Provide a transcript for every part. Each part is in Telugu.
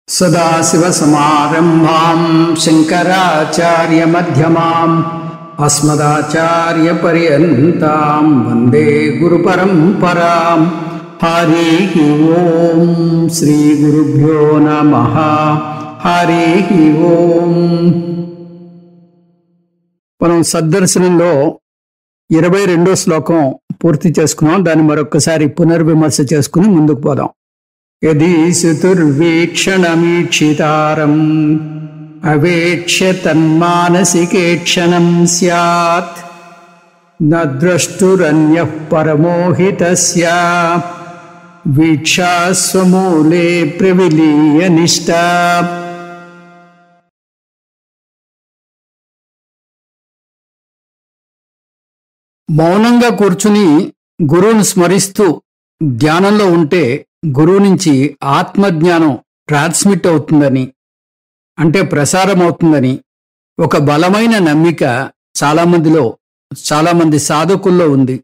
सदाशिवसमारम्भां शङ्कराचार्यमध्यमाम् अस्मदाचार्यपर्यन्तां वन्दे गुरुपरम्पराम्। हरिः ओं श्रीगुरुभ्यो नमः। हरिः ओं। మనం సద్దర్శనంలో 22వ శ్లోకం పూర్తి చేసుకున్నాం. దాన్ని మరొకసారి పునర్విమర్శ చేసుకుని ముందుకు పోదాం. యది సుతుర్వీక్షణమీక్షితారం అవేక్ష్య తన్మానసికేక్షణం స్యాత్ న ద్రష్టురన్యః పరమోహితస్య వీక్షాస్వమూలే ప్రవిలీయ నిష్టా. మౌనంగా కూర్చుని గురువును స్మరిస్తూ ధ్యానంలో ఉంటే గురువు నుంచి ఆత్మజ్ఞానం ట్రాన్స్మిట్ అవుతుందని, అంటే ప్రసారం అవుతుందని ఒక బలమైన నమ్మిక చాలామంది సాధకుల్లో ఉంది.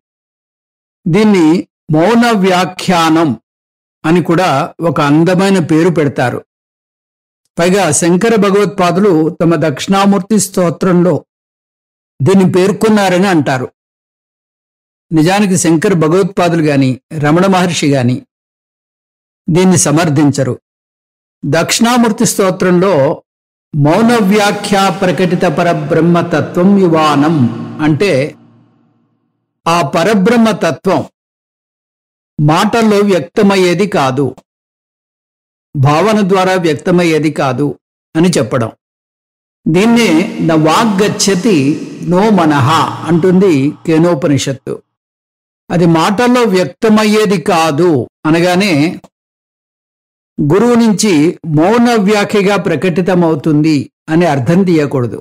దీన్ని మౌన వ్యాఖ్యానం అని కూడా ఒక అందమైన పేరు పెడతారు. పైగా శంకర భగవత్పాదులు తమ దక్షిణామూర్తి స్తోత్రంలో దీన్ని పేర్కొన్నారని అంటారు. నిజానికి శంకర భగవత్పాదులు గాని రమణ మహర్షి గాని దీన్ని సమర్థించరు. దక్షిణామూర్తి స్తోత్రంలో మౌన వ్యాఖ్య ప్రకటిత పరబ్రహ్మ తత్వం యువానం అంటే ఆ పరబ్రహ్మ తత్వం మాటల్లో వ్యక్తమయ్యేది కాదు, భావన ద్వారా వ్యక్తమయ్యేది కాదు అని చెప్పడం. దీన్నే న వాగ్గచ్చతి నో మనః అంటుంది కేనోపనిషత్తు. అది మాటల్లో వ్యక్తమయ్యేది కాదు అనగానే గురువు నుంచి మౌన వ్యాఖ్యగా ప్రకటితమవుతుంది అని అర్థం తీయకూడదు.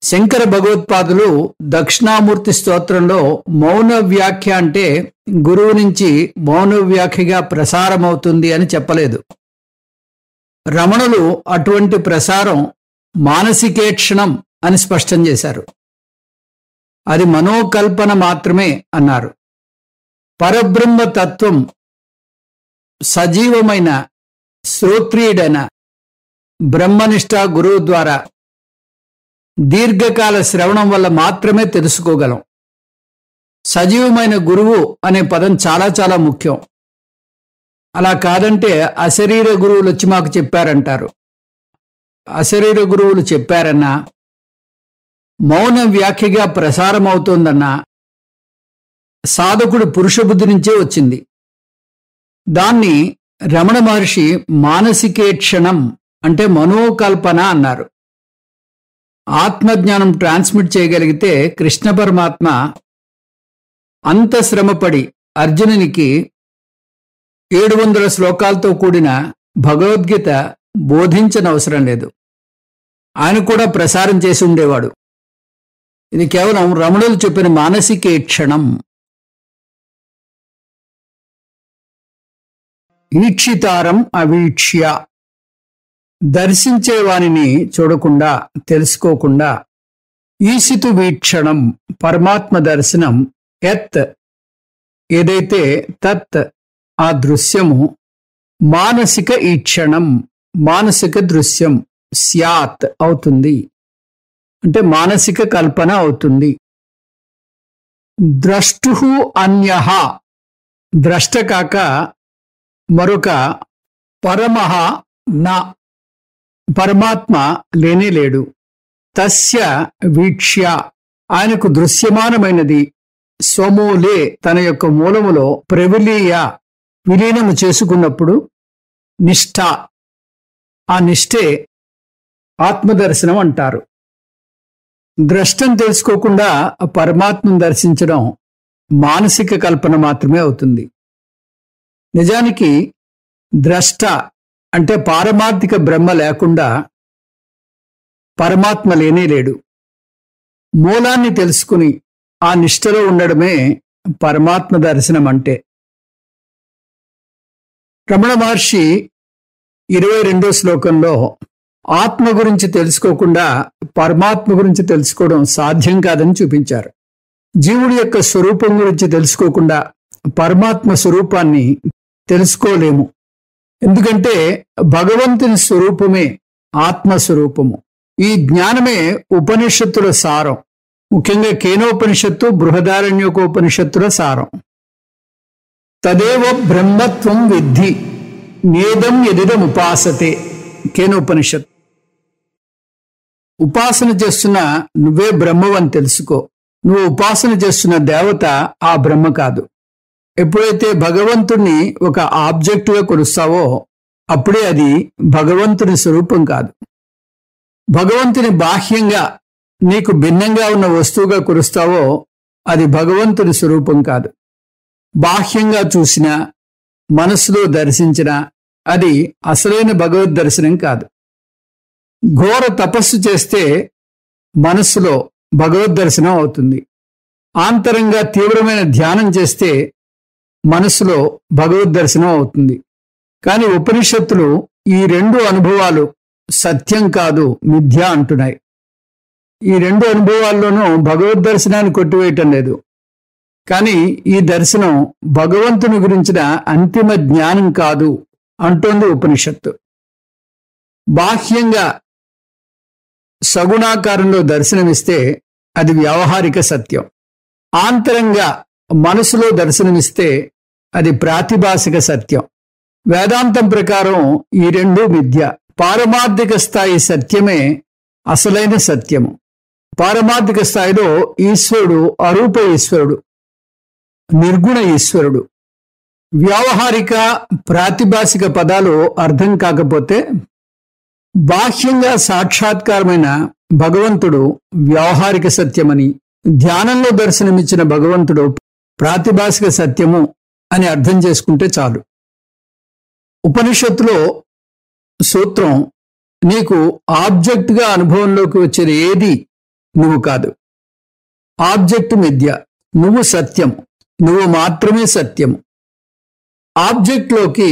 శంకర భగవత్పాదులు దక్షిణామూర్తి స్తోత్రంలో మౌన వ్యాఖ్య అంటే గురువు నుంచి మౌన వ్యాఖ్యగా ప్రసారమవుతుంది అని చెప్పలేదు. రమణులు అటువంటి ప్రసారం మానసికేక్షణం అని స్పష్టం చేశారు. అది మనోకల్పన మాత్రమే అన్నారు. పరబ్రహ్మ తత్వం సజీవమైన శ్రోత్రియుడైన బ్రహ్మనిష్ట గురువు ద్వారా దీర్ఘకాల శ్రవణం వల్ల మాత్రమే తెలుసుకోగలం. సజీవమైన గురువు అనే పదం చాలా చాలా ముఖ్యం. అలా కాదంటే అశరీర గురువులు వచ్చి మాకు చెప్పారంటారు. అశరీర గురువులు చెప్పారన్నా, మౌన వ్యాఖ్యగా ప్రసారం అవుతోందన్నా సాధకుడు పురుష బుద్ధి నుంచే వచ్చింది. దాన్ని రమణ మహర్షి మానసికేక్షణం అంటే మనోకల్పన అన్నారు. ఆత్మజ్ఞానం ట్రాన్స్మిట్ చేయగలిగితే కృష్ణ పరమాత్మ అంత శ్రమపడి అర్జునునికి 700 శ్లోకాలతో కూడిన భగవద్గీత బోధించనవసరం లేదు. ఆయన కూడా ప్రసారం చేసి ఉండేవాడు. ఇది కేవలం రమణులు చెప్పిన మానసికేక్షణం. ఈక్షితారం అవీక్ష్య దర్శించేవానిని చూడకుండా తెలుసుకోకుండా ఈశితు వీక్షణం పరమాత్మ దర్శనం యత్ ఏదైతే తత్ ఆ దృశ్యము మానసిక ఈక్షణం మానసిక దృశ్యం స్యాత్ అవుతుంది అంటే మానసిక కల్పన అవుతుంది. ద్రష్టుః అన్యః ద్రష్ట కాక మరొక పరమః న పరమాత్మ లేనే లేడు. తస్య వీక్ష్య ఆయనకు దృశ్యమానమైనది స్వమూలే తన యొక్క మూలములో ప్రవిలీయ విలీనము చేసుకున్నప్పుడు నిష్ఠ ఆ నిష్ఠే ఆత్మదర్శనం అంటారు. ద్రష్టం తెలుసుకోకుండా పరమాత్మను దర్శించడం మానసిక కల్పన మాత్రమే అవుతుంది. నిజానికి ద్రష్ట అంటే పారమార్థిక బ్రహ్మ లేకుండా పరమాత్మ లేనే లేడు. మూలాన్ని తెలుసుకుని ఆ నిష్ఠలో ఉండడమే పరమాత్మ దర్శనం అంటే. రమణ మహర్షి 22వ శ్లోకంలో ఆత్మ గురించి తెలుసుకోకుండా పరమాత్మ గురించి తెలుసుకోవడం సాధ్యం కాదని చూపించారు. జీవుడి యొక్క స్వరూపం గురించి తెలుసుకోకుండా పరమాత్మ స్వరూపాన్ని తెలుసుకోలేము. ఎందుకంటే భగవంతుని స్వరూపమే ఆత్మస్వరూపము. ఈ జ్ఞానమే ఉపనిషత్తుల సారం, ముఖ్యంగా కేనోపనిషత్తు, బృహదారణ్యకోపనిషత్తుల సారం. తదేవ బ్రహ్మత్వం విద్ధి నేదం ఎదిదముపాసతే. కేనోపనిషత్. ఉపాసన చేస్తున్న నువ్వే బ్రహ్మవని తెలుసుకో. నువ్వు ఉపాసన చేస్తున్న దేవత ఆ బ్రహ్మ కాదు. ఎప్పుడైతే భగవంతుణ్ణి ఒక ఆబ్జెక్టుగా కొలుస్తావో అప్పుడే అది భగవంతుని స్వరూపం కాదు. భగవంతుని బాహ్యంగా నీకు భిన్నంగా ఉన్న వస్తువుగా కొలుస్తావో అది భగవంతుని స్వరూపం కాదు. బాహ్యంగా చూసినా, మనస్సులో దర్శించినా అది అసలైన భగవద్ దర్శనం కాదు. ఘోర తపస్సు చేస్తే మనస్సులో భగవద్ దర్శనం అవుతుంది. ఆంతరంగా తీవ్రమైన ధ్యానం చేస్తే మనస్సులో భగవద్ దర్శనం అవుతుంది. కానీ ఉపనిషత్తులు ఈ రెండు అనుభవాలు సత్యం కాదు, మిథ్య అంటున్నాయి. ఈ రెండు అనుభవాల్లోనూ భగవద్ దర్శనాన్ని కొట్టివేయటం లేదు. కానీ ఈ దర్శనం భగవంతుని గురించిన అంతిమ జ్ఞానం కాదు అంటోంది ఉపనిషత్తు. బాహ్యంగా సగుణాకారంలో దర్శనమిస్తే అది వ్యావహారిక సత్యం. ఆంతరంగా మనసులో దర్శనమిస్తే అది ప్రాతిభాసిక సత్యం. వేదాంతం ప్రకారం ఈ రెండు మిథ్య. పారమార్థిక స్థాయి సత్యమే అసలైన సత్యము. పారమార్థిక స్థాయిలో ఈశ్వరుడు అరూప ఈశ్వరుడు, నిర్గుణ ఈశ్వరుడు. వ్యావహారిక ప్రాతిభాసిక పదాలు అర్థం కాకపోతే బాహ్యంగా సాక్షాత్కారమైన భగవంతుడు వ్యావహారిక సత్యమని, ధ్యానంలో దర్శనమిచ్చిన భగవంతుడు ప్రాతిభాసిక సత్యము అని అర్థం చేసుకుంటే చాలు. ఉపనిషత్తులో సూత్రం నీకు ఆబ్జెక్ట్గా అనుభవంలోకి వచ్చేది ఏది నువ్వు కాదు. ఆబ్జెక్ట్ మిథ్య, నువ్వు సత్యం, నువ్వు మాత్రమే సత్యము. ఆబ్జెక్ట్లోకి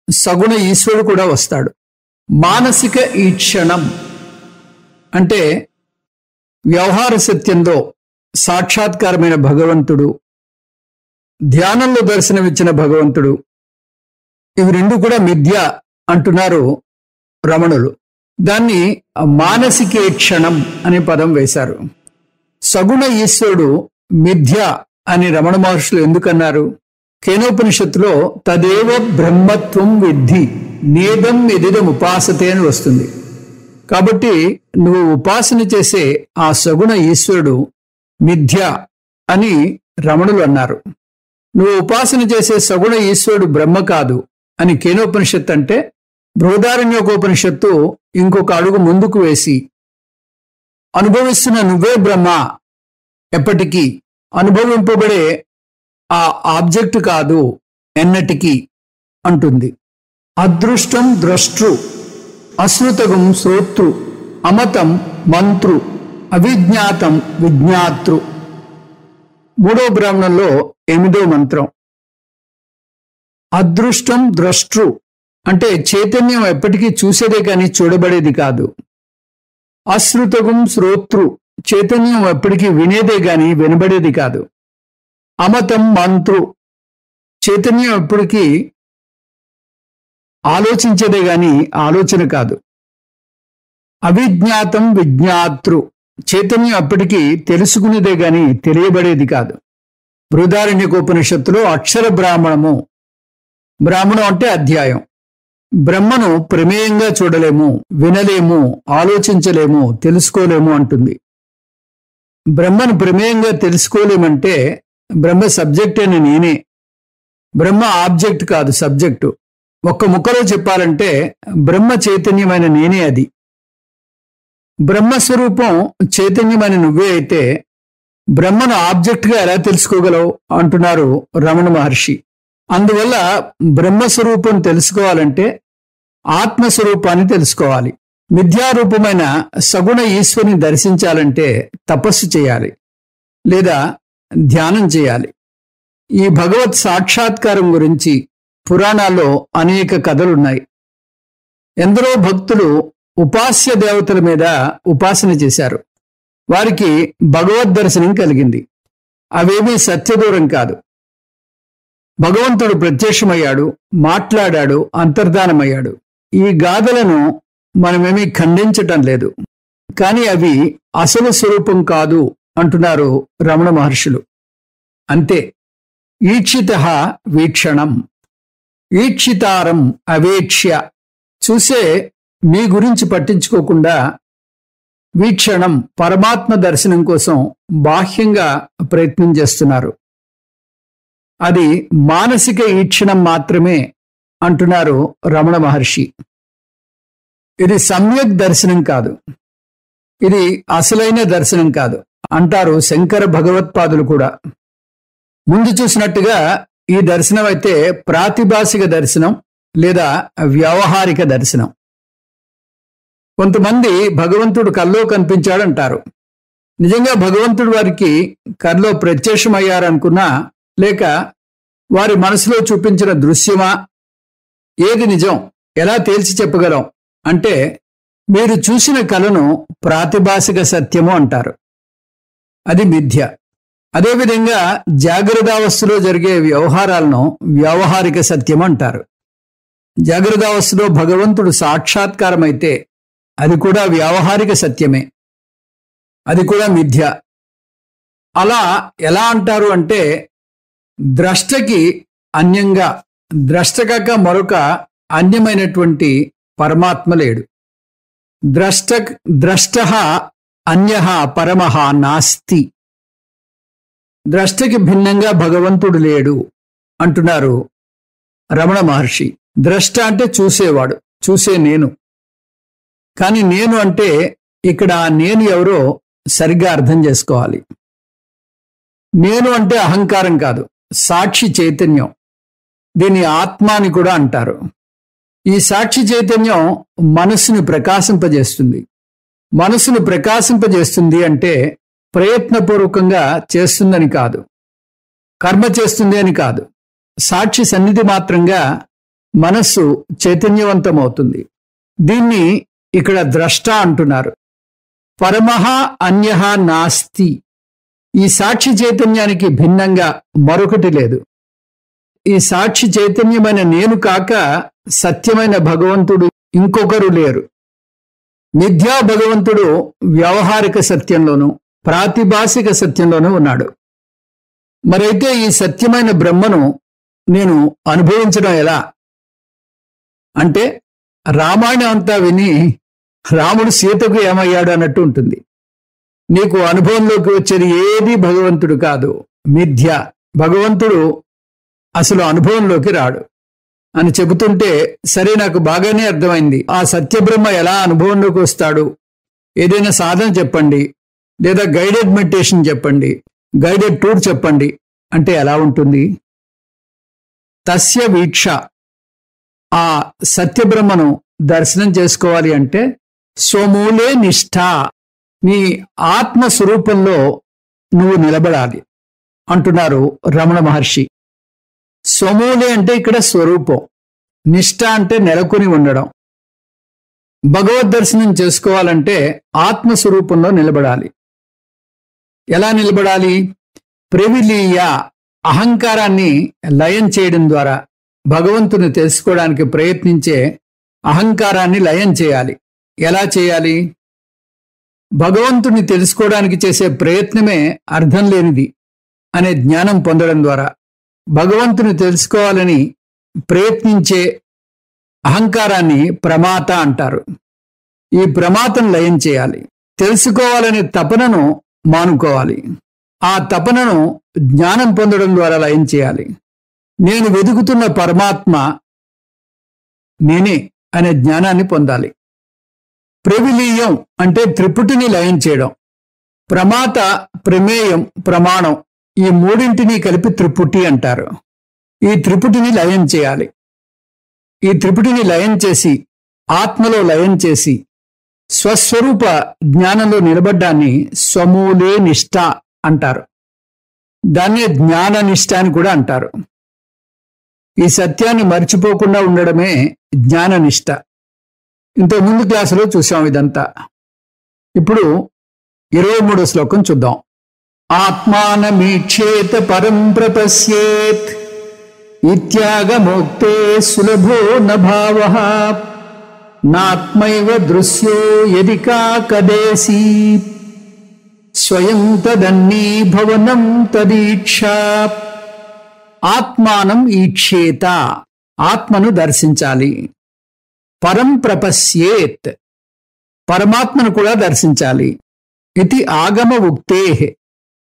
సగుణ ఈశ్వరుడు కూడా వస్తాడు. మానసిక ఈక్షణం అంటే వ్యవహార సత్యంలో సాక్షాత్కారమైన భగవంతుడు, ధ్యానంలో దర్శనమిచ్చిన భగవంతుడు, ఇవి రెండు కూడా మిథ్య అంటున్నారు రమణులు. దాన్ని మానసికేక్షణం అనే పదం వేశారు. సగుణ ఈశ్వరుడు మిథ్య అని రమణ మహర్షులు ఎందుకన్నారు? కేనోపనిషత్తులో తదేవ బ్రహ్మత్వం విద్ధి నేదం ఎదిదం ఉపాసతే అని వస్తుంది. కాబట్టి నువ్వు ఉపాసన చేసే ఆ సగుణ ఈశ్వరుడు మిథ్య అని రమణులు అన్నారు. నువ్వు ఉపాసన చేసే సగుణ ఈశ్వరుడు బ్రహ్మ కాదు అని కేనోపనిషత్తు అంటే, బృహదారణ్యకోపనిషత్తు ఇంకొక అడుగు ముందుకు వేసి అనుభవిస్తున్న నువ్వే బ్రహ్మ, ఎప్పటికీ అనుభవింపబడే ఆ ఆబ్జెక్ట్ కాదు ఎన్నటికీ అంటుంది. అదృష్టం ద్రష్టృ, అశ్రుతగం శ్రోతృ, అమతం మంత్రు, అవిజ్ఞాతం విజ్ఞాతృ. మూడో బ్రాహ్మణంలో 8వ మంత్రం. అదృష్టం ద్రష్టృ అంటే చైతన్యం ఎప్పటికీ చూసేదే కానీ చూడబడేది కాదు. అశ్రుతగం శ్రోతృ, చైతన్యం ఎప్పటికీ వినేదే గాని వినబడేది కాదు. అమతం మంత్రు, చైతన్యం ఎప్పటికీ ఆలోచించేదే గాని ఆలోచన కాదు. అవిజ్ఞాతం విజ్ఞాతృ, చైతన్యం అప్పటికీ తెలుసుకునేదే గాని తెలియబడేది కాదు. బృహదారణ్యకోపనిషత్తులో అక్షర బ్రాహ్మణము, బ్రాహ్మణం అంటే అధ్యాయం. బ్రహ్మను ప్రమేయంగా చూడలేము, వినలేము, ఆలోచించలేము, తెలుసుకోలేము అంటుంది. బ్రహ్మను ప్రమేయంగా తెలుసుకోలేమంటే బ్రహ్మ సబ్జెక్ట్ అని నేనే. బ్రహ్మ ఆబ్జెక్ట్ కాదు, సబ్జెక్టు. ఒక్క ముక్కలో చెప్పాలంటే బ్రహ్మ చైతన్యమైన నేనే అది. బ్రహ్మస్వరూపం చైతన్యమైన నువ్వే అయితే బ్రహ్మను ఆబ్జెక్ట్గా ఎలా తెలుసుకోగలవు అంటున్నారు రమణ మహర్షి. అందువల్ల బ్రహ్మస్వరూపం తెలుసుకోవాలంటే ఆత్మస్వరూపాన్ని తెలుసుకోవాలి. మిథ్యారూపమైన సగుణ ఈశ్వరుని దర్శించాలంటే తపస్సు చేయాలి లేదా ధ్యానం చేయాలి. ఈ భగవత్ సాక్షాత్కారం గురించి పురాణాల్లో అనేక కథలున్నాయి. ఎందరో భక్తులు ఉపాస్య దేవతల మీద ఉపాసన చేశారు. వారికి భగవద్ దర్శనం కలిగింది. అవేమీ సత్యదూరం కాదు. భగవంతుడు ప్రత్యక్షమయ్యాడు, మాట్లాడాడు, అంతర్ధానమయ్యాడు. ఈ గాథలను మనమేమీ ఖండించటం లేదు, కానీ అవి అసలు స్వరూపం కాదు అంటున్నారు రమణ మహర్షులు. అంతే. ఈక్షితః వీక్షణం, ఈక్షితారం అవేక్ష్య. చూసే మీ గురించి పట్టించుకోకుండా వీక్షణం పరమాత్మ దర్శనం కోసం బాహ్యంగా ప్రయత్నం చేస్తున్నారు. అది మానసిక ఈక్షణం మాత్రమే అంటున్నారు రమణ మహర్షి. ఇది సమ్యక్ దర్శనం కాదు, ఇది అసలైన దర్శనం కాదు అంటారు శంకర భగవత్పాదులు కూడా. ముందు చూసినట్టుగా ఈ దర్శనం అయితే ప్రాతిభాసిక దర్శనం లేదా వ్యవహారిక దర్శనం. కొంతమంది భగవంతుడు కల్లో కనిపించాడంటారు. నిజంగా భగవంతుడు వారికి కల్లో ప్రత్యక్షమయ్యారనుకున్నా, లేక వారి మనసులో చూపించిన దృశ్యమా, ఏది నిజం ఎలా తేల్చి చెప్పగలం అంటే, మీరు చూసిన కలను ప్రాతిభాసిక సత్యము అంటారు. అది మిథ్య. అదేవిధంగా జాగ్రత్తావస్థలో జరిగే వ్యవహారాలను వ్యవహారిక సత్యం అంటారు. జాగ్రత్తావస్థలో భగవంతుడు సాక్షాత్కారమైతే అది కూడా వ్యవహారిక సత్యమే, అది కూడా మిథ్య. అలా ఎలా అంటారు అంటే, ద్రష్టకి అన్యంగా, ద్రష్ట కాక మరొక అన్యమైనటువంటి పరమాత్మ లేడు. ద్రష్టః అన్యః పరమః నాస్తి. ద్రష్టకి భిన్నంగా భగవంతుడు లేడు అంటున్నారు రమణ మహర్షి. ద్రష్ట అంటే చూసేవాడు, చూసే నేను. కానీ నేను అంటే ఇక్కడ నేను ఎవరో సరిగ్గా అర్థం చేసుకోవాలి. నేను అంటే అహంకారం కాదు, సాక్షి చైతన్యం. దీన్ని ఆత్మ అని కూడా అంటారు. ఈ సాక్షి చైతన్యం మనస్సును ప్రకాశింపజేస్తుంది. మనస్సును ప్రకాశింపజేస్తుంది అంటే ప్రయత్నపూర్వకంగా చేస్తుందని కాదు, కర్మ చేస్తుంది అని కాదు. సాక్షి సన్నిధి మాత్రంగా మనస్సు చైతన్యవంతమవుతుంది. దీన్ని ఇక్కడ ద్రష్ట అంటున్నారు. పరమః అన్యః నాస్తి. ఈ సాక్షి చైతన్యానికి భిన్నంగా మరొకటి లేదు. ఈ సాక్షి చైతన్యమైన నేను కాక సత్యమైన భగవంతుడు ఇంకొకరు లేరు. మిథ్యా భగవంతుడు వ్యవహారిక సత్యంలోనూ ప్రాతిభాసిక సత్యంలోనూ ఉన్నాడు. మరైతే ఈ సత్యమైన బ్రహ్మను నేను అనుభవించడం ఎలా అంటే, రామాయణం అంతా విని రాముడు సీతకు ఏమయ్యాడు అన్నట్టు ఉంటుంది. నీకు అనుభవంలోకి వచ్చేది ఏది భగవంతుడు కాదు, మిథ్య. భగవంతుడు అసలు అనుభవంలోకి రాడు అని చెబుతుంటే, సరే నాకు బాగానే అర్థమైంది. ఆ సత్యబ్రహ్మ ఎలా అనుభవంలోకి వస్తాడు? ఏదైనా సాధన చెప్పండి, లేదా గైడెడ్ మెడిటేషన్ చెప్పండి, గైడెడ్ టూర్ చెప్పండి అంటే ఎలా ఉంటుంది? తస్య వీక్ష. ఆ సత్యబ్రహ్మను దర్శనం చేసుకోవాలి అంటే స్వమూలే నిష్ఠ. నీ ఆత్మస్వరూపంలో నువ్వు నిలబడాలి అంటున్నారు రమణ మహర్షి. స్వమూలే అంటే ఇక్కడ స్వరూపం, నిష్ఠ అంటే నెలకొని ఉండడం. భగవద్ దర్శనం చేసుకోవాలంటే ఆత్మస్వరూపంలో నిలబడాలి. ఎలా నిలబడాలి? ప్రవిలీయ, అహంకారాన్ని లయం చేయడం ద్వారా భగవంతుని తెలుసుకోవడానికి ప్రయత్నించే అహంకారాన్ని లయం చేయాలి. ఎలా చేయాలి? భగవంతుని తెలుసుకోవడానికి చేసే ప్రయత్నమే అర్థం లేనిది అనే జ్ఞానం పొందడం ద్వారా భగవంతుని తెలుసుకోవాలని ప్రయత్నించే అహంకారాన్ని ప్రమాత అంటారు. ఈ ప్రమాతను లయం చేయాలి. తెలుసుకోవాలనే తపనను మానుకోవాలి. ఆ తపనను జ్ఞానం పొందడం ద్వారా లయం చేయాలి. నేను వెతుకుతున్న పరమాత్మ నేనే అనే జ్ఞానాన్ని పొందాలి. ప్రవిలీయం అంటే త్రిపుటిని లయం చేయడం. ప్రమాత, ప్రమేయం, ప్రమాణం ఈ మూడింటిని కలిపి త్రిపుటి అంటారు. ఈ త్రిపుటిని లయం చేయాలి. ఈ త్రిపుటిని లయం చేసి, ఆత్మలో లయం చేసి, స్వస్వరూప జ్ఞానంలో నిలబడ్డాన్ని స్వమూలే నిష్ఠ అంటారు. దాన్నే జ్ఞాన నిష్ఠ అని కూడా అంటారు. ఈ సత్యాన్ని మర్చిపోకుండా ఉండడమే జ్ఞాన నిష్ఠ. ఇంతకు ముందు క్లాసులో చూసాం ఇదంతా. ఇప్పుడు 23వ శ్లోకం చూద్దాం. ఆత్మానమీక్షేత పరం ప్రపశ్యేత్ ఇత్యాగమోక్తే సులభో న భావః నాత్మైవ దృశ్యో యది కాకదేశీ స్వయం తదన్నీ భవనం తదీక్షా. ఆత్మానం ఈక్షేత, ఆత్మను దర్శించాలి. పరం ప్రపశ్యేత్, పరమాత్మను కూడా దర్శించాలి. ఇది ఆగమ ఉక్తే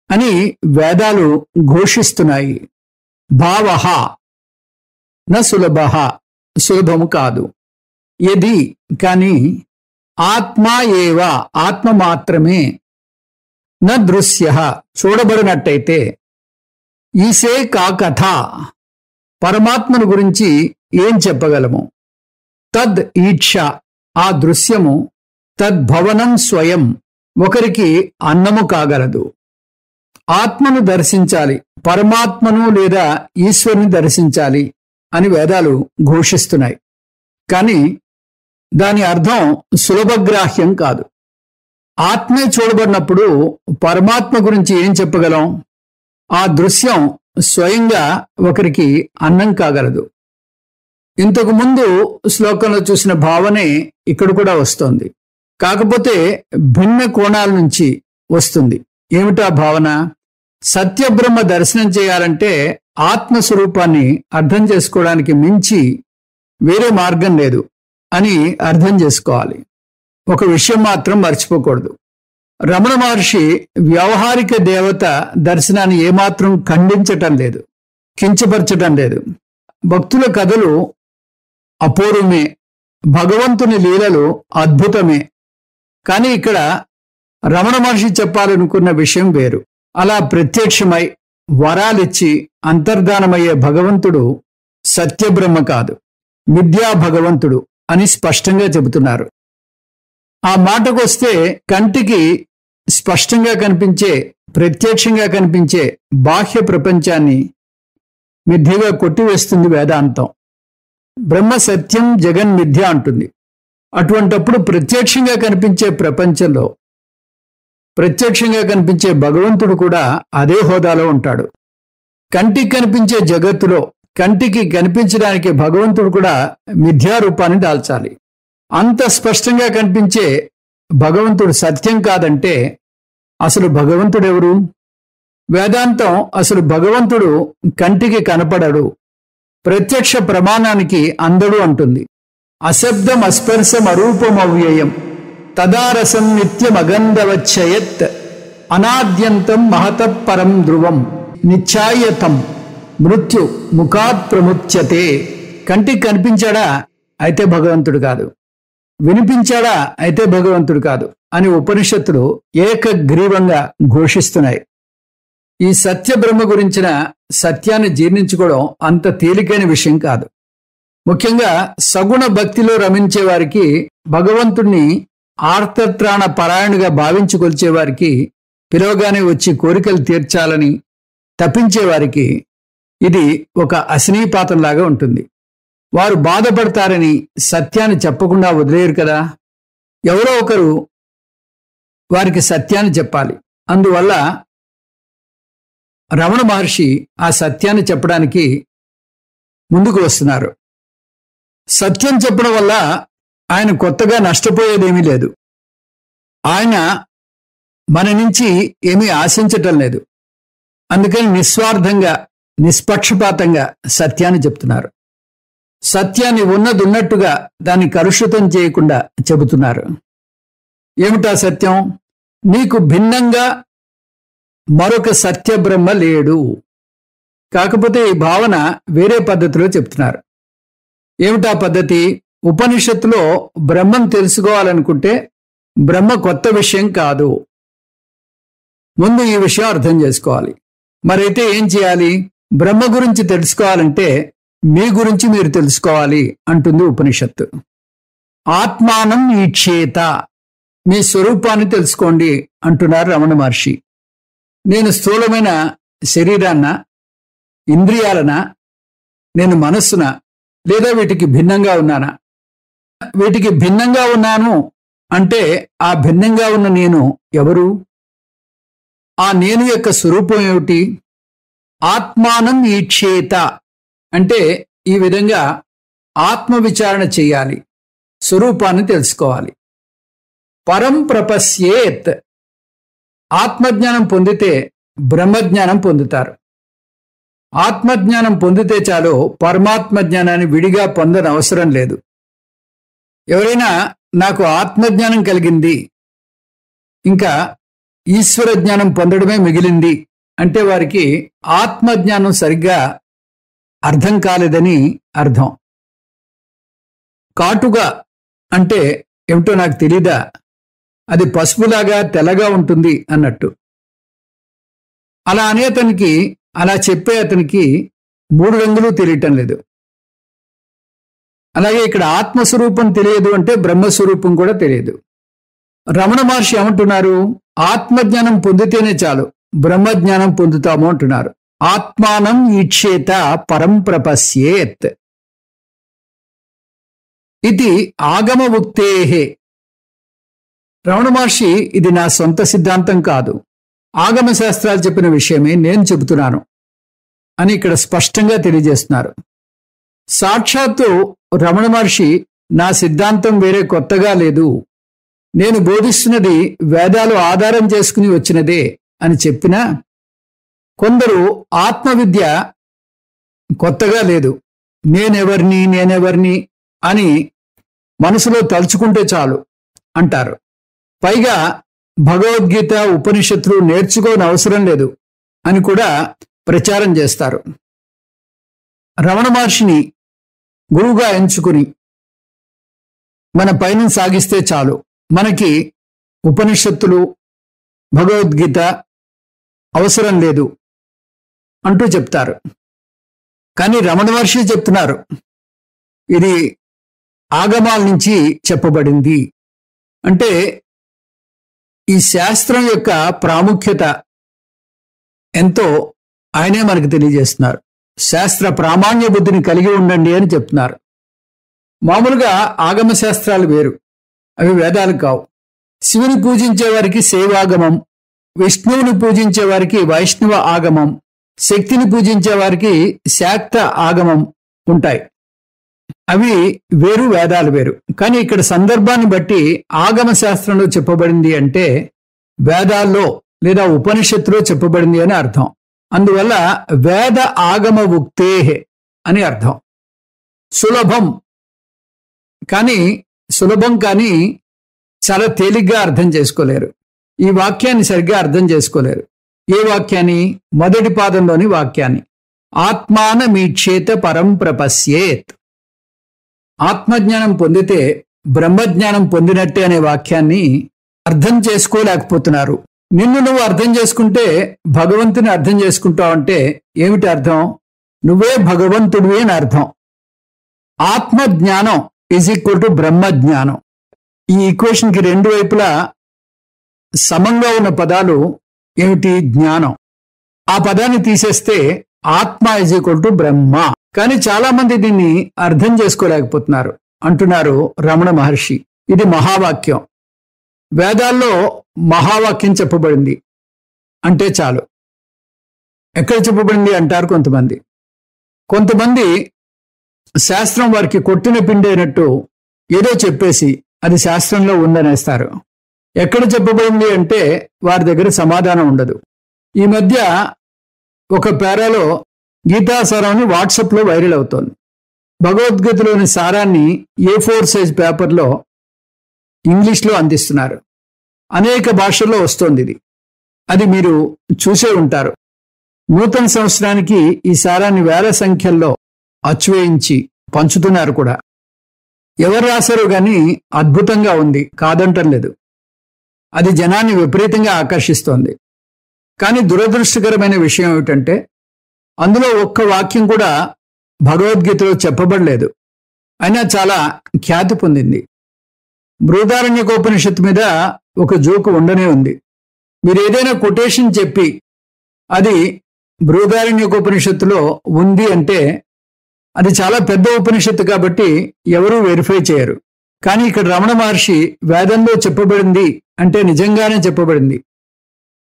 అని వేదాలు ఘోషిస్తున్నాయి. భావః న సులభః, సులభము కాదు. యది కాని ఆత్మా ఏవ, ఆత్మ మాత్రమే, న దృశ్యః చూడబడినట్టయితే, ఈసే కాకథ పరమాత్మను గురించి ఏం చెప్పగలము? తద్ ఈక్ష ఆ దృశ్యము, తద్భవనం స్వయం ఒకరికి అన్నము కాగలదు. ఆత్మను దర్శించాలి, పరమాత్మను లేదా ఈశ్వరుని దర్శించాలి అని వేదాలు ఘోషిస్తున్నాయి. కానీ దాని అర్థం సులభగ్రాహ్యం కాదు. ఆత్మే చూడబడినప్పుడు పరమాత్మ గురించి ఏం చెప్పగలం? ఆ దృశ్యం స్వయంగా ఒకరికి అన్నం కాగలదు. ఇంతకు ముందు శ్లోకంలో చూసిన భావనే ఇక్కడ కూడా వస్తోంది. కాకపోతే భిన్న కోణాల నుంచి వస్తుంది. ఏమిటా భావన? సత్యబ్రహ్మ దర్శనం చేయాలంటే ఆత్మస్వరూపాన్ని అర్థం చేసుకోవడానికి మించి వేరే మార్గం లేదు అని అర్థం చేసుకోవాలి. ఒక విషయం మాత్రం మర్చిపోకూడదు. రమణ మహర్షి వ్యవహారిక దేవత దర్శనాన్ని ఏమాత్రం ఖండించటం లేదు, కించపరచటం లేదు. భక్తుల కథలు అపూర్వమే, భగవంతుని లీలలు అద్భుతమే. కానీ ఇక్కడ రమణ మహర్షి చెప్పాలనుకున్న విషయం వేరు. అలా ప్రత్యక్షమై వరాలిచ్చి అంతర్ధానమయ్యే భగవంతుడు సత్యబ్రహ్మ కాదు, మిథ్యా భగవంతుడు అని స్పష్టంగా చెబుతున్నారు. ఆ మాటకొస్తే కంటికి స్పష్టంగా కనిపించే, ప్రత్యక్షంగా కనిపించే బాహ్య ప్రపంచాన్ని మిథ్యగా కొట్టివేస్తుంది వేదాంతం. బ్రహ్మ సత్యం, జగన్ మిథ్య అంటుంది. అటువంటప్పుడు ప్రత్యక్షంగా కనిపించే ప్రపంచంలో ప్రత్యక్షంగా కనిపించే భగవంతుడు కూడా అదే హోదాలో ఉంటాడు. కంటికి కనిపించే జగత్తులో కంటికి కనిపించడానికి భగవంతుడు కూడా మిథ్యారూపాన్ని దాల్చాలి. అంత స్పష్టంగా కనిపించే భగవంతుడు సత్యం కాదంటే అసలు భగవంతుడెవరు? వేదాంతం అసలు భగవంతుడు కంటికి కనపడడు, ప్రత్యక్ష ప్రమాణానికి అందడు అంటుంది. అశబ్దం అస్పర్శం అరూపమవ్యయం తదారసం నిత్యమగంధవచ్చయత్ అనాద్యంతం మహతఃపరం ధ్రువం నిశ్చాయతం మృత్యు ముఖాత్ ప్రముచ్యతే. కంటికి కనిపించాడా? అయితే భగవంతుడు కాదు. వినిపించాడా? అయితే భగవంతుడు కాదు అని ఉపనిషత్తులు ఏకగ్రీవంగా ఘోషిస్తున్నాయి. ఈ సత్యబ్రహ్మ గురించిన సత్యాన్ని జీర్ణించుకోవడం అంత తేలికైన విషయం కాదు. ముఖ్యంగా సగుణ భక్తిలో రమించే వారికి, భగవంతుణ్ణి ఆర్తత్రాణ పరాయణుగా భావించి కొలిచేవారికి, పిలవగానే వచ్చి కోరికలు తీర్చాలని తప్పించేవారికి ఇది ఒక అశనీపాతంలాగా ఉంటుంది. వారు బాధపడతారని సత్యాన్ని చెప్పకుండా వదిలేరు కదా. ఎవరో ఒకరు వారికి సత్యాన్ని చెప్పాలి. అందువల్ల రమణ మహర్షి ఆ సత్యాన్ని చెప్పడానికి ముందుకు వస్తున్నారు. సత్యం చెప్పడం వల్ల ఆయన కొత్తగా నష్టపోయేదేమీ లేదు. ఆయన మన నుంచి ఏమీ ఆశించటం లేదు. అందుకని నిస్వార్థంగా, నిష్పక్షపాతంగా సత్యాన్ని చెప్తున్నారు. సత్యాన్ని ఉన్నట్టుగా దాన్ని కలుషితం చేయకుండా చెబుతున్నారు. ఏమిటా సత్యం? నీకు భిన్నంగా మరొక సత్యబ్రహ్మ లేడు. కాకపోతే ఈ భావన వేరే పద్ధతిలో చెప్తున్నారు. ఏమిటా పద్ధతి? ఉపనిషత్తులో బ్రహ్మం తెలుసుకోవాలనుకుంటే బ్రహ్మ కొత్త విషయం కాదు. ముందు ఈ విషయం అర్థం చేసుకోవాలి. మరైతే ఏం చేయాలి? బ్రహ్మ గురించి తెలుసుకోవాలంటే మీ గురించి మీరు తెలుసుకోవాలి అంటుంది ఉపనిషత్తు. ఆత్మానం ఈక్షేత, మీ స్వరూపాన్ని తెలుసుకోండి అంటున్నారు రమణ మహర్షి. నేను స్థూలమైన శరీరాన్న, ఇంద్రియాలనా, నేను మనస్సున, లేదా వీటికి భిన్నంగా ఉన్నానా? వీటికి భిన్నంగా ఉన్నాను అంటే ఆ భిన్నంగా ఉన్న నేను ఎవరు? ఆ నేను యొక్క స్వరూపం ఏమిటి? ఆత్మానం ఈక్షేత, అంటే ఈ విధంగా ఆత్మవిచారణ చేయాలి, స్వరూపాన్ని తెలుసుకోవాలి. పరం ప్రపశ్యేత్, ఆత్మజ్ఞానం పొందితే బ్రహ్మజ్ఞానం పొందుతారు. ఆత్మజ్ఞానం పొందితే చాలు, పరమాత్మ జ్ఞానాన్ని విడిగా పొందని అవసరం లేదు. ఎవరైనా నాకు ఆత్మజ్ఞానం కలిగింది, ఇంకా ఈశ్వర జ్ఞానం పొందడమే మిగిలింది అంటే వారికి ఆత్మజ్ఞానం సరిగ్గా అర్థం కాలేదని అర్థం. కాటుగా అంటే ఏమిటో నాకు తెలీదా, అది పసుపులాగా తెల్లగా ఉంటుంది అన్నట్టు. అలా అనే అతనికి, అలా చెప్పే అతనికి 3 రంగులు తెలియటం లేదు. అలాగే ఇక్కడ ఆత్మస్వరూపం తెలియదు అంటే బ్రహ్మస్వరూపం కూడా తెలియదు. రమణ మహర్షి ఏమంటున్నారు, ఆత్మజ్ఞానం పొందితేనే చాలు బ్రహ్మజ్ఞానం పొందుతాము అంటున్నారు. ఆత్మానం ఈక్షేత పరం ప్రపశ్యేత్ ఇది ఆగమముక్తేహే. రమణ మహర్షి ఇది నా సొంత సిద్ధాంతం కాదు, ఆగమ శాస్త్రాలు చెప్పిన విషయమే నేను చెబుతున్నాను అని ఇక్కడ స్పష్టంగా తెలియజేస్తున్నారు. సాక్షాత్తు రమణ మహర్షి నా సిద్ధాంతం వేరే కొత్తగా లేదు, నేను బోధిస్తున్నది వేదాలు ఆధారం చేసుకుని వచ్చినదే అని చెప్పినా కొందరు ఆత్మవిద్య కొత్తగా లేదు, నేనెవరిని అని మనసులో తలుచుకుంటే చాలు అంటారు. పైగా భగవద్గీత ఉపనిషత్తులు నేర్చుకోని అవసరం లేదు అని కూడా ప్రచారం చేస్తారు. రమణ మహర్షిని గురువుగా ఎంచుకుని మన పైన సాగిస్తే చాలు, మనకి ఉపనిషత్తులు భగవద్గీత అవసరం లేదు అంటూ చెప్తారు. కానీ రమణ మహర్షి చెప్తున్నారు, ఇది ఆగమాల నుంచి చెప్పబడింది. అంటే ఈ శాస్త్రం యొక్క ప్రాముఖ్యత ఎంతో ఆయనే మనకు తెలియజేస్తున్నారు. శాస్త్ర ప్రామాణ్య బుద్ధిని కలిగి ఉండండి అని చెప్తున్నారు. మామూలుగా ఆగమ శాస్త్రాలు వేరు, అవి వేదాలు కావు. శివుని పూజించే వారికి శైవాగమం, విష్ణువుని పూజించే వారికి వైష్ణవ ఆగమం, శక్తిని పూజించే వారికి శాక్త ఆగమం ఉంటాయి. అవి వేరు, వేదాలు వేరు. కానీ ఇక్కడ సందర్భాన్ని బట్టి ఆగమ శాస్త్రంలో చెప్పబడింది అంటే వేదాల్లో లేదా ఉపనిషత్తులో చెప్పబడింది అని అర్థం. అందువల్ల వేద ఆగమ ఉక్తే అని అర్థం. సులభం కానీ చాలా తేలిగ్గా అర్థం చేసుకోలేరు. ఈ వాక్యాన్ని సరిగ్గా అర్థం చేసుకోలేరు. ఏ వాక్యాన్ని? మొదటి పాదంలోని వాక్యాన్ని, ఆత్మానమీక్షేత పరం ప్రపశ్యేత్. ఆత్మజ్ఞానం పొందితే బ్రహ్మజ్ఞానం పొందినట్టే అనే వాక్యాన్ని అర్థం చేసుకోలేకపోతున్నారు. నిన్ను నువ్వు అర్థం చేసుకుంటే భగవంతుని అర్థం చేసుకుంటావంటే ఏమిటి అర్థం? నువ్వే భగవంతుడివి అని అర్థం. ఆత్మజ్ఞానం ఈజ్ ఈక్వల్ టు బ్రహ్మజ్ఞానం. ఈ ఈక్వేషన్కి 2 వైపులా సమంగా ఉన్న పదాలు ఏమిటి? జ్ఞానం. ఆ పదాన్ని తీసేస్తే ఆత్మ ఈజ్ ఈక్వల్ టు బ్రహ్మ. కానీ చాలా మంది దీన్ని అర్థం చేసుకోలేకపోతున్నారు అంటున్నారు రమణ మహర్షి. ఇది మహావాక్యం. వేదాల్లో మహావాక్యం చెప్పబడింది అంటే చాలు. ఎక్కడ చెప్పబడింది అంటారు కొంతమంది శాస్త్రం వారికి కొట్టిన పిండి అయినట్టు ఏదో చెప్పేసి అది శాస్త్రంలో ఉందనేస్తారు. ఎక్కడ చెప్పబడింది అంటే వారి దగ్గర సమాధానం ఉండదు. ఈ మధ్య ఒక పేరాలో గీతాసారం అని వాట్సాప్లో వైరల్ అవుతోంది. భగవద్గీతలోని సారాన్ని A4 సైజ్ పేపర్లో ఇంగ్లీష్లో అందిస్తున్నారు. అనేక భాషల్లో వస్తోంది ఇది. అది మీరు చూసే ఉంటారు. నూతన సంవత్సరానికి ఈ సారాన్ని వేల సంఖ్యల్లో అచ్చువేయించి పంచుతున్నారు కూడా. ఎవరు రాశారో గాని అద్భుతంగా ఉంది, కాదంటం లేదు. అది జనాన్ని విపరీతంగా ఆకర్షిస్తోంది. కానీ దురదృష్టకరమైన విషయం ఏమిటంటే అందులో ఒక్క వాక్యం కూడా భగవద్గీతలో చెప్పబడలేదు. అయినా చాలా ఖ్యాతి పొందింది. బృహదారణ్యకోపనిషత్తు మీద ఒక జోకు ఉండనే ఉంది. మీరు ఏదైనా కొటేషన్ చెప్పి అది బృహదారణ్యకోపనిషత్తులో ఉంది అంటే అది చాలా పెద్ద ఉపనిషత్తు కాబట్టి ఎవరూ వెరిఫై చేయరు. కానీ ఇక్కడ రమణ మహర్షి వేదంలో చెప్పబడింది అంటే నిజంగానే చెప్పబడింది.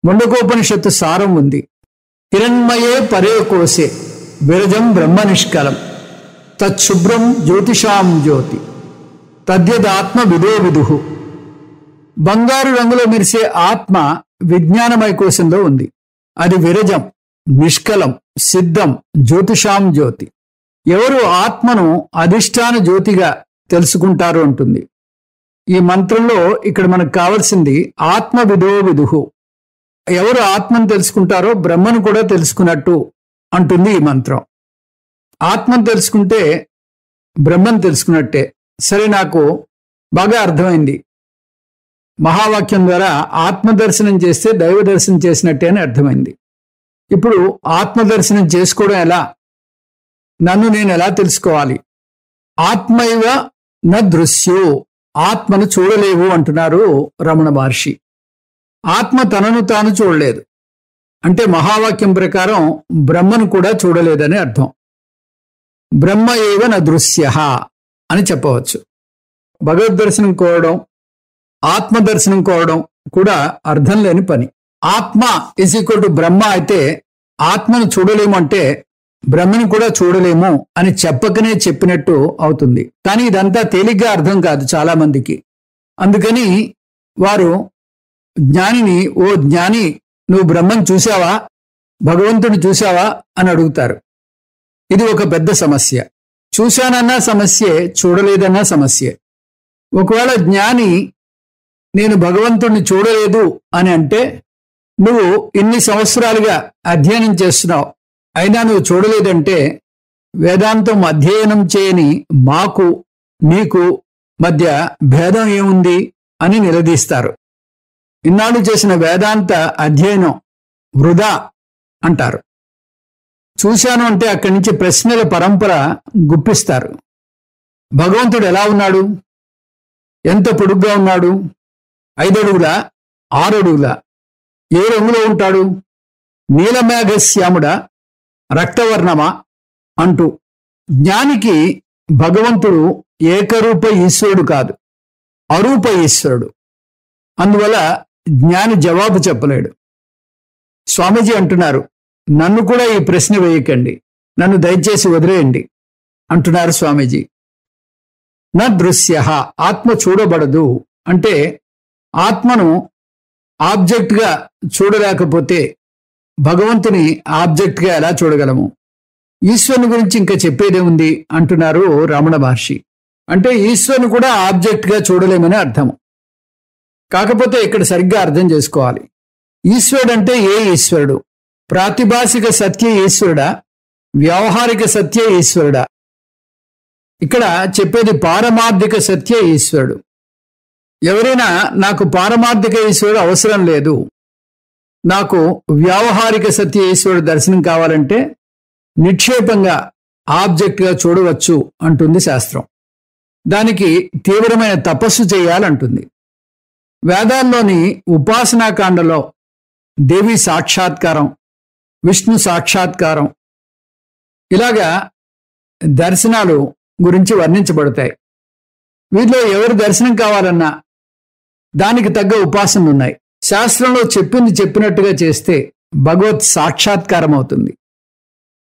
ముండకోపనిషత్తు సారం ఉంది. హిరణ్మయే పరే కోసే విరజం బ్రహ్మ నిష్కలం తచ్చుభ్రం జ్యోతిషాం జ్యోతి తద్యదాత్మ విదో విదుహు. బంగారు రంగులో మెరిసే ఆత్మ విజ్ఞానమయ కోశంలో ఉంది. అది విరజం, నిష్కలం, సిద్ధం, జ్యోతిషాం జ్యోతి. ఎవరు ఆత్మను అధిష్టాన జ్యోతిగా తెలుసుకుంటారు అంటుంది. ఈ మంత్రంలో ఇక్కడ మనకు కావలసింది ఆత్మ విదో విదుహు. ఎవరు ఆత్మను తెలుసుకుంటారో బ్రహ్మను కూడా తెలుసుకున్నట్టు అంటుంది ఈ మంత్రం. ఆత్మను తెలుసుకుంటే బ్రహ్మను తెలుసుకున్నట్టే. సరే, నాకు బాగా అర్థమైంది. మహావాక్యం ద్వారా ఆత్మదర్శనం చేస్తే దైవ దర్శనం చేసినట్టే అని అర్థమైంది. ఇప్పుడు ఆత్మదర్శనం చేసుకోవడం ఎలా? నన్ను నేను ఎలా తెలుసుకోవాలి? ఆత్మైవ న దృశ్యో, ఆత్మను చూడలేవు అంటున్నారు రమణ మహర్షి. ఆత్మ తనను తాను చూడలేదు అంటే మహావాక్యం ప్రకారం బ్రహ్మను కూడా చూడలేదని అర్థం. బ్రహ్మ ఏవ న దృశ్య అని చెప్పవచ్చు. భగవద్ దర్శనం కోరడం, ఆత్మదర్శనం కోరడం కూడా అర్థం లేని పని. ఆత్మ ఈజ్ ఈక్వల్ టు బ్రహ్మ అయితే ఆత్మను చూడలేము అంటే బ్రహ్మను కూడా చూడలేము అని చెప్పకనే చెప్పినట్టు అవుతుంది. కానీ ఇదంతా తేలిగ్గా అర్థం కాదు చాలా మందికి. అందుకని వారు జ్ఞానిని, ఓ జ్ఞాని, నువ్వు బ్రహ్మను చూసావా, భగవంతుని చూసావా అని అడుగుతారు. ఇది ఒక పెద్ద సమస్య. చూశానన్నా సమస్యే, చూడలేదన్నా సమస్యే. ఒకవేళ జ్ఞాని నేను భగవంతుణ్ణి చూడలేదు అని అంటే, నువ్వు ఇన్ని సంవత్సరాలుగా అధ్యయనం చేస్తున్నావు, అయినా నువ్వు చూడలేదంటే వేదాంతం అధ్యయనం చేయని మాకు నీకు మధ్య భేదం ఏముంది అని నిలదీస్తారు. ఇన్నాళ్ళు చేసిన వేదాంత అధ్యయనం వృధా అంటారు. చూశాను అంటే అక్కడి నుంచి ప్రశ్నల పరంపర గుప్పిస్తారు. భగవంతుడు ఎలా ఉన్నాడు? ఎంత పొడుగ్గా ఉన్నాడు? 5 అడుగులా, 6 అడుగులా? ఏ రంగులో ఉంటాడు? నీలమేఘశ్యాముడా, రక్తవర్ణమా అంటూ జ్ఞానికి భగవంతుడు ఏకరూప ఈశ్వరుడు కాదు, అరూప ఈశ్వరుడు. అందువల్ల జ్ఞాని జవాబు చెప్పలేడు. స్వామీజీ అంటున్నారు, నన్ను కూడా ఈ ప్రశ్న వేయకండి, నన్ను దయచేసి వదిలేయండి అంటున్నారు స్వామీజీ. నా దృశ్య, ఆత్మ చూడబడదు అంటే ఆత్మను ఆబ్జెక్ట్గా చూడలేకపోతే భగవంతుని ఆబ్జెక్ట్గా ఎలా చూడగలము? ఈశ్వరుని గురించి ఇంకా చెప్పేదే ఉంది అంటున్నారు రమణ మహర్షి. అంటే ఈశ్వరుని కూడా ఆబ్జెక్ట్గా చూడలేమని అర్థం. కాకపోతే ఇక్కడ సరిగ్గా అర్థం చేసుకోవాలి. ఈశ్వరుడు అంటే ఏ ఈశ్వరుడు? ప్రాతిభాసిక సత్య ఈశ్వరుడా, వ్యవహారిక సత్య ఈశ్వరుడా? ఇక్కడ చెప్పేది పారమార్థిక సత్య ఈశ్వరుడు. ఎవరైనా నాకు పారమార్థిక ఈశ్వరుడు అవసరం లేదు, నాకు వ్యావహారిక సత్య ఈశ్వరుడు దర్శనం కావాలంటే నిక్షేపంగా ఆబ్జెక్ట్గా చూడవచ్చు అంటుంది శాస్త్రం. దానికి తీవ్రమైన తపస్సు చేయాలంటుంది. వేదాల్లోని ఉపాసనాకాండలో దేవి సాక్షాత్కారం, విష్ణు సాక్షాత్కారం, ఇలాగా దర్శనాలు గురించి వర్ణించబడతాయి. వీటిలో ఎవరు దర్శనం కావాలన్నా దానికి తగ్గ ఉపాసనలు ఉన్నాయి. శాస్త్రంలో చెప్పింది చెప్పినట్టుగా చేస్తే భగవత్ సాక్షాత్కారం అవుతుంది.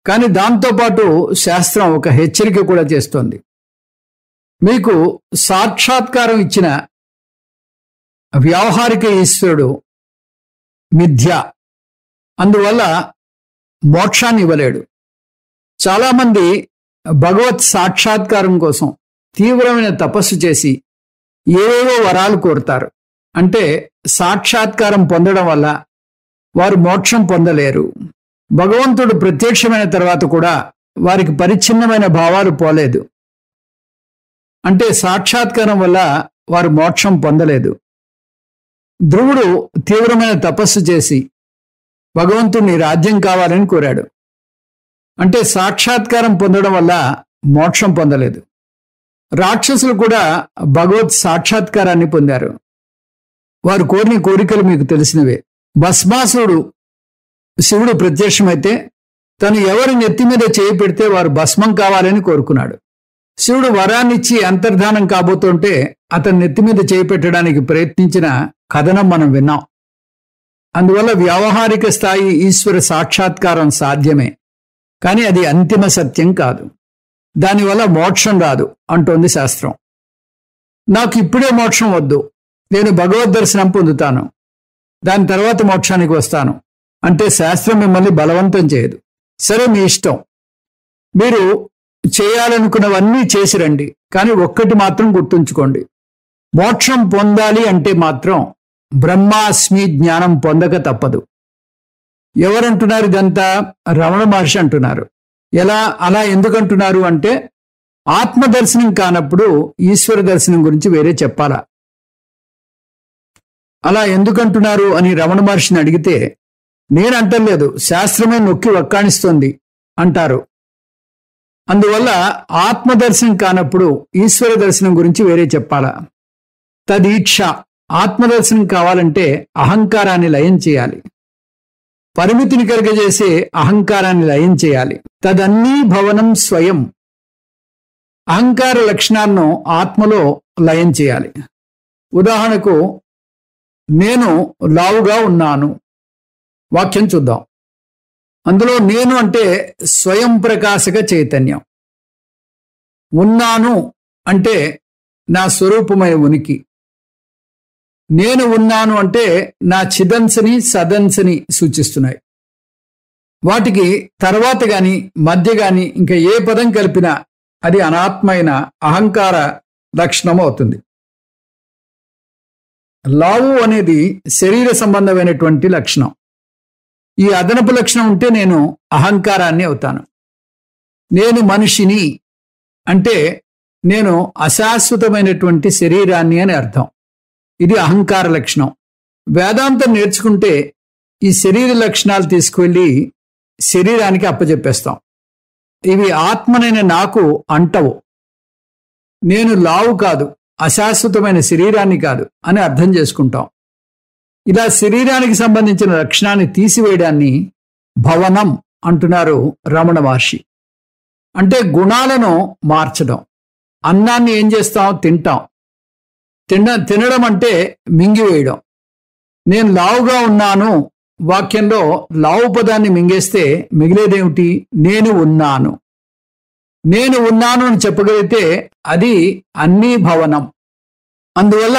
కానీ దాంతోపాటు శాస్త్రం ఒక హెచ్చరిక కూడా చేస్తోంది. మీకు సాక్షాత్కారం ఇచ్చిన వ్యావహారిక ఈశ్వరుడు మిథ్య, అందువల్ల మోక్షాన్ని ఇవ్వలేడు. చాలామంది భగవత్ సాక్షాత్కారం కోసం తీవ్రమైన తపస్సు చేసి ఏవేవో వరాలు కోరుతారు. అంటే సాక్షాత్కారం పొందడం వల్ల వారు మోక్షం పొందలేరు. భగవంతుడు ప్రత్యక్షమైన తర్వాత కూడా వారికి పరిచ్ఛిన్నమైన భావాలు పోలేదు. అంటే సాక్షాత్కారం వల్ల వారు మోక్షం పొందలేదు. ధ్రువుడు తీవ్రమైన తపస్సు చేసి భగవంతుని రాజ్యం కావాలని కోరాడు. అంటే సాక్షాత్కారం పొందడం వల్ల మోక్షం పొందలేదు. రాక్షసులు కూడా భగవత్ సాక్షాత్కారాన్ని పొందారు. వారు కోరిన కోరికలు మీకు తెలిసినవే. భస్మాసురుడు శివుడు ప్రత్యక్షమైతే తను ఎవరి నెత్తి మీద చేయి పెడితే వారు భస్మం కావాలని కోరుకున్నాడు. శివుడు వరాన్నిచ్చి అంతర్ధానం కాబోతుంటే అతని నెత్తి మీద చేయి పెట్టడానికి ప్రయత్నించిన కథనం మనం విన్నాం. అందువల్ల వ్యావహారిక స్థాయి ఈశ్వర సాక్షాత్కారం సాధ్యమే. కానీ అది అంతిమ సత్యం కాదు. దానివల్ల మోక్షం రాదు అంటోంది శాస్త్రం. నాకు ఇప్పుడే మోక్షం వద్దు, నేను భగవద్ దర్శనం పొందుతాను, దాని తర్వాత మోక్షానికి వస్తాను అంటే శాస్త్రం మిమ్మల్ని బలవంతం చేయదు. సరే, మీ ఇష్టం, మీరు చేయాలనుకున్నవన్నీ చేసి రండి. కానీ ఒక్కటి మాత్రం గుర్తుంచుకోండి, మోక్షం పొందాలి అంటే మాత్రం బ్రహ్మాస్మి జ్ఞానం పొందక తప్పదు. ఎవరంటున్నారు ఇదంతా? రమణ మహర్షి అంటున్నారు. అలా ఎందుకంటున్నారు అంటే, ఆత్మదర్శనం కానప్పుడు ఈశ్వర దర్శనం గురించి వేరే చెప్పాలా? అలా ఎందుకంటున్నారు అని రమణ మహర్షిని అడిగితే, నేను అంటలేదు, శాస్త్రమే నొక్కి వక్కాణిస్తోంది అంటారు. అందువల్ల ఆత్మదర్శనం కానప్పుడు ఈశ్వర దర్శనం గురించి వేరే చెప్పాలా? తదీక్ష, ఆత్మదర్శనం కావాలంటే అహంకారాన్ని లయం చేయాలి, పరిమితిని కలుగజేసే అహంకారాన్ని లయం చేయాలి. తదన్నీ భవనం స్వయం, అహంకార లక్షణాలను ఆత్మలో లయం చేయాలి. ఉదాహరణకు, నేను లావుగా ఉన్నాను వాక్యం చూద్దాం. అందులో నేను అంటే స్వయం ప్రకాశక చైతన్యం, ఉన్నాను అంటే నా స్వరూపమైన ఉనికి, నేను ఉన్నాను అంటే నా చిదంశని సదంశని సూచిస్తున్నాయి. వాటికి తర్వాత గాని మధ్య గాని ఇంకా ఏ పదం కలిపినా అది అనాత్మైన అహంకార లక్షణం అవుతుంది. లావు అనేది శరీర సంబంధమైనటువంటి లక్షణం. ఈ అదనపు లక్షణం ఉంటే నేను అహంకారాన్ని అవుతాను. నేను మనిషిని అంటే నేను అశాశ్వతమైనటువంటి శరీరాన్ని అని అర్థం. ఇది అహంకార లక్షణం. వేదాంతం నేర్చుకుంటే ఈ శరీర లక్షణాలు తీసుకువెళ్ళి శరీరానికి అప్పచెప్పేస్తాం. ఇవి ఆత్మనైన నాకు అంటవు. నేను లావు కాదు, అశాశ్వతమైన శరీరాన్ని కాదు అని అర్థం చేసుకుంటాం. ఇలా శరీరానికి సంబంధించిన లక్షణాన్ని తీసివేయడాన్ని భవనం అంటున్నారు రమణ మహర్షి. అంటే గుణాలను మార్చడం. అన్నాన్ని ఏం చేస్తాం? తింటాం. తినడం అంటే మింగివేయడం. నేను లావుగా ఉన్నాను వాక్యంలో లావు పదాన్ని మింగేస్తే మిగిలేదేమిటి? నేను ఉన్నాను. నేను ఉన్నాను అని చెప్పగలిగితే అది అన్నీ భవనం. అందువల్ల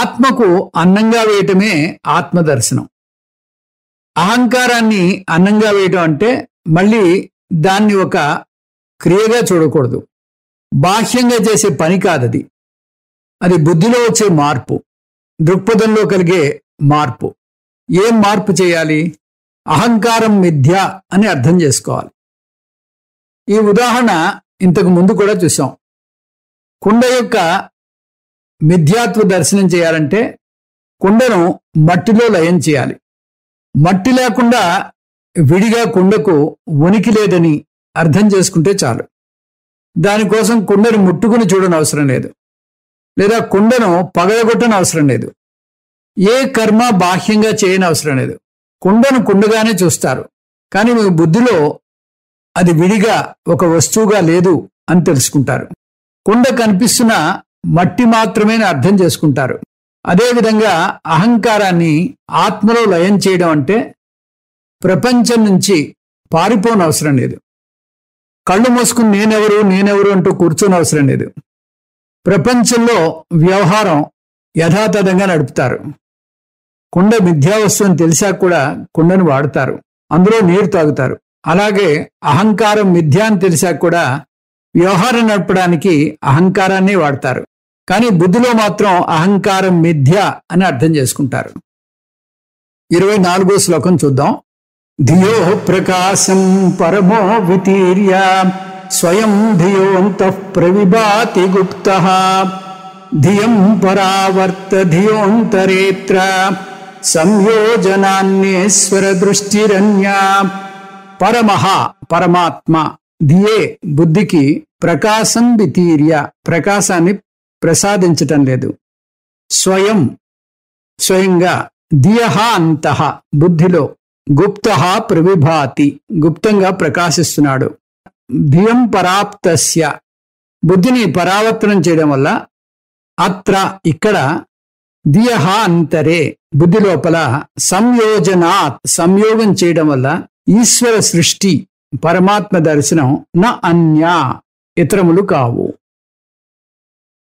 ఆత్మకు అన్నంగా వేయటమే ఆత్మదర్శనం. అహంకారాన్ని అన్నంగా వేయటం అంటే మళ్ళీ దాన్ని ఒక క్రియగా చూడకూడదు, బాహ్యంగా చేసే పని కాదది. అది బుద్ధిలో వచ్చే మార్పు, దృక్పథంలో కలిగే మార్పు. ఏం మార్పు చేయాలి? అహంకారం మిథ్య అని అర్థం చేసుకోవాలి. ఈ ఉదాహరణ ఇంతకు ముందు కూడా చూసాం. కుండ యొక్క మిథ్యాత్వ దర్శనం చేయాలంటే కుండను మట్టిలో లయం చేయాలి. మట్టి లేకుండా విడిగా కుండకు ఉనికి లేదని అర్థం చేసుకుంటే చాలు. దానికోసం కుండను ముట్టుకుని చూడనవసరం లేదు, లేదా కుండను పగలగొట్టని అవసరం లేదు, ఏ కర్మ బాహ్యంగా చేయని అవసరం లేదు. కుండను కుండగానే చూస్తారు, కానీ మీ బుద్ధిలో అది విడిగా ఒక వస్తువుగా లేదు అని తెలుసుకుంటారు. కుండ కనిపిస్తున్న మట్టి మాత్రమే అర్థం చేసుకుంటారు. అదేవిధంగా అహంకారాన్ని ఆత్మలో లయం చేయడం అంటే ప్రపంచం నుంచి పారిపోని అవసరం లేదు, కళ్ళు మూసుకుని నేనెవరు అంటూ కూర్చొని అవసరం లేదు. ప్రపంచంలో వ్యవహారం యథాతథంగా నడుపుతారు. కుండ మిథ్యా వస్తువు అని తెలిసా కూడా కుండను వాడతారు, అందులో నీరు తాగుతారు. అలాగే అహంకారం మిథ్యా అని తెలిసా కూడా వ్యవహారం నడపడానికి అహంకారాన్ని వాడతారు. కానీ బుద్ధిలో మాత్రం అహంకారం మిథ్య అని అర్థం చేసుకుంటారు. 24వ శ్లోకం చూద్దాం. ధియో ప్రకాశం పరమో వితీర్య స్వయం ధియోంతః ప్రవిభాతి గుప్తః ధియం పరావర్త ధియోంతరేత్ర సంయోజనాన్యేశ్వర దృష్టిరన్యా. పరమః పరమాత్మ, ధియే బుద్ధికి, ప్రకాశం వితీర్య ప్రకాశాన్ని ప్రసాదించటం లేదు, స్వయంగా, ధియః అంతః బుద్ధిలో, గుప్తః ప్రవిభాతి గుప్తంగా ప్రకాశిస్తున్నాడు. ధియం పరాప్తస్య బుద్ధిని పరావర్తనం చేయడం వల్ల, అత్ర ఇక్కడ, ధియః అంతరే బుద్ధి లోపల, సంయోజనాత్ సంయోగం చేయడం వల్ల ఈశ్వర సృష్టి పరమాత్మ దర్శనం నా అన్య ఇతరములు కావు.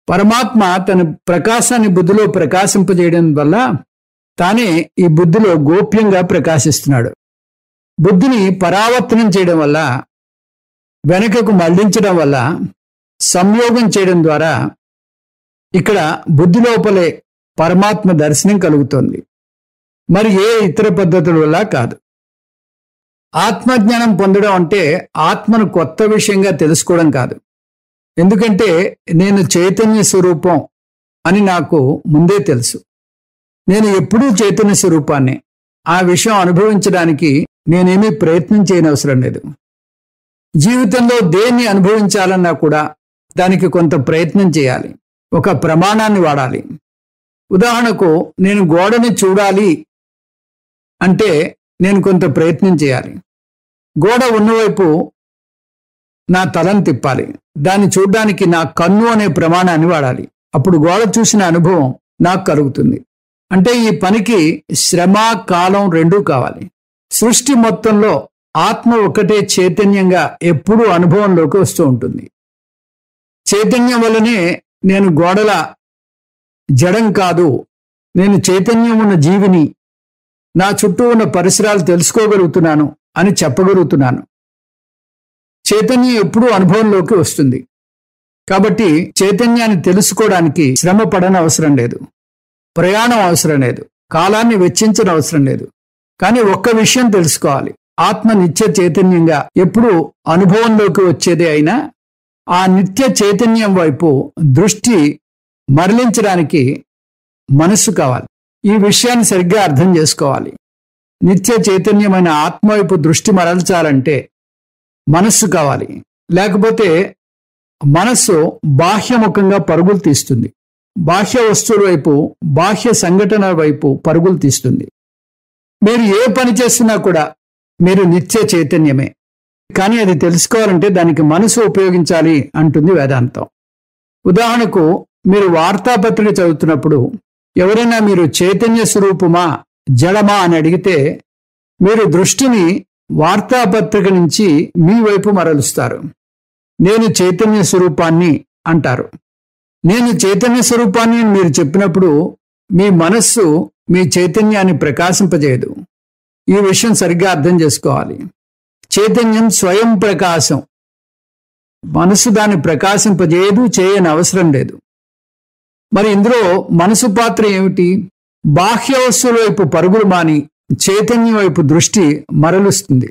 పరమాత్మ తన ప్రకాశాన్ని బుద్ధిలో ప్రకాశింపజేయడం వల్ల తానే ఈ బుద్ధిలో గోప్యంగా ప్రకాశిస్తున్నాడు. బుద్ధిని పరావర్తనం చేయడం వల్ల, వెనకకు మళ్లించడం వల్ల, సంయోగం చేయడం ద్వారా ఇక్కడ బుద్ధి లోపలే పరమాత్మ దర్శనం కలుగుతోంది. మరి ఏ ఇతర పద్ధతుల వల్ల కాదు. ఆత్మజ్ఞానం పొందడం అంటే ఆత్మను కొత్త విషయంగా తెలుసుకోవడం కాదు. ఎందుకంటే నేను చైతన్య స్వరూపం అని నాకు ముందే తెలుసు. నేను ఎప్పుడూ చైతన్య స్వరూపాన్ని. ఆ విషయం అనుభవించడానికి నేనేమీ ప్రయత్నం చేయనవసరం లేదు. జీవితంలో దేన్ని అనుభవించాలన్నా కూడా దానికి కొంత ప్రయత్నం చేయాలి, ఒక ప్రమాణాన్ని వాడాలి. ఉదాహరణకు నేను గోడని చూడాలి అంటే నేను కొంత ప్రయత్నం చేయాలి. గోడ ఉన్నవైపు నా తలను తిప్పాలి. దాన్ని చూడడానికి నా కన్ను అనే ప్రమాణాన్ని వాడాలి. అప్పుడు గోడ చూసిన అనుభవం నాకు కలుగుతుంది. అంటే ఈ పనికి శ్రమ, కాలం రెండూ కావాలి. సృష్టి మొత్తంలో ఆత్మ ఒకటే చైతన్యంగా ఎప్పుడూ అనుభవంలోకి వస్తూ ఉంటుంది. చైతన్యం వల్లనే నేను గోడల జడం కాదు, నేను చైతన్యం ఉన్న జీవిని, నా చుట్టూ ఉన్న పరిసరాలు తెలుసుకోగలుగుతున్నాను అని చెప్పగలుగుతున్నాను. చైతన్యం ఎప్పుడూ అనుభవంలోకి వస్తుంది. కాబట్టి చైతన్యాన్ని తెలుసుకోవడానికి శ్రమ పడని అవసరం లేదు, ప్రయాణం అవసరం లేదు, కాలాన్ని వెచ్చించని అవసరం లేదు. కానీ ఒక్క విషయం తెలుసుకోవాలి, ఆత్మ నిత్య చైతన్యంగా ఎప్పుడూ అనుభవంలోకి వచ్చేదే అయినా ఆ నిత్య చైతన్యం వైపు దృష్టి మరలించడానికి మనస్సు కావాలి. ఈ విషయాన్ని సరిగ్గా అర్థం చేసుకోవాలి. నిత్య చైతన్యమైన ఆత్మ వైపు దృష్టి మరల్చాలంటే మనస్సు కావాలి. లేకపోతే మనస్సు బాహ్యముఖంగా పరుగులు తీస్తుంది. బాహ్య వస్తువుల వైపు, బాహ్య సంఘటనల వైపు పరుగులు తీస్తుంది. మీరు ఏ పని చేస్తున్నా కూడా మీరు నిత్య చైతన్యమే. కానీ అది తెలుసుకోవాలంటే దానికి మనసు ఉపయోగించాలి అంటుంది వేదాంతం. ఉదాహరణకు మీరు వార్తాపత్రిక చదువుతున్నప్పుడు ఎవరైనా మీరు చైతన్య స్వరూపమా జడమా అని అడిగితే మీరు దృష్టిని వార్తాపత్రిక నుంచి మీ వైపు మరలుస్తారు. నేను చైతన్య స్వరూపాన్ని అంటారు. నేను చైతన్య స్వరూపాన్ని మీరు చెప్పినప్పుడు మీ మనస్సు మీ చైతన్యాన్ని ప్రకాశింపజేయదు. ఈ విషయం సరిగ్గా అర్థం చేసుకోవాలి. చైతన్యం స్వయం ప్రకాశం. మనసు దాన్ని ప్రకాశింపజేయదు, చేయని అవసరం లేదు. మరి ఇందులో మనసు పాత్ర ఏమిటి? బాహ్య వస్తువుల వైపు పరుగులు మాని చైతన్యం వైపు దృష్టి మరలుస్తుంది.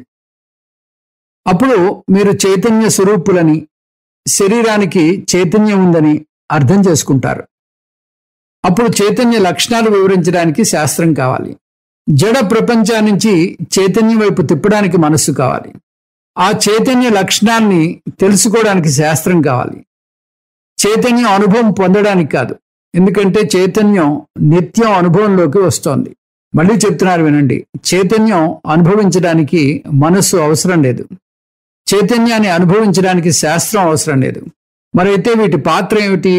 అప్పుడు మీరు చైతన్య స్వరూపులని, శరీరానికి చైతన్యం ఉందని అర్థం చేసుకుంటారు. అప్పుడు చైతన్య లక్షణాలు వివరించడానికి శాస్త్రం కావాలి. జడ ప్రపంచాన్నించి చైతన్యం వైపు తిప్పడానికి మనస్సు కావాలి. ఆ చైతన్య లక్షణాన్ని తెలుసుకోవడానికి శాస్త్రం కావాలి. చైతన్యం అనుభవం పొందడానికి కాదు. ఎందుకంటే చైతన్యం నిత్యం అనుభవంలోకి వస్తోంది. మళ్ళీ చెప్తున్నారు వినండి, చైతన్యం అనుభవించడానికి మనస్సు అవసరం లేదు. చైతన్యాన్ని అనుభవించడానికి శాస్త్రం అవసరం లేదు. మరైతే వీటి పాత్ర ఏమిటి?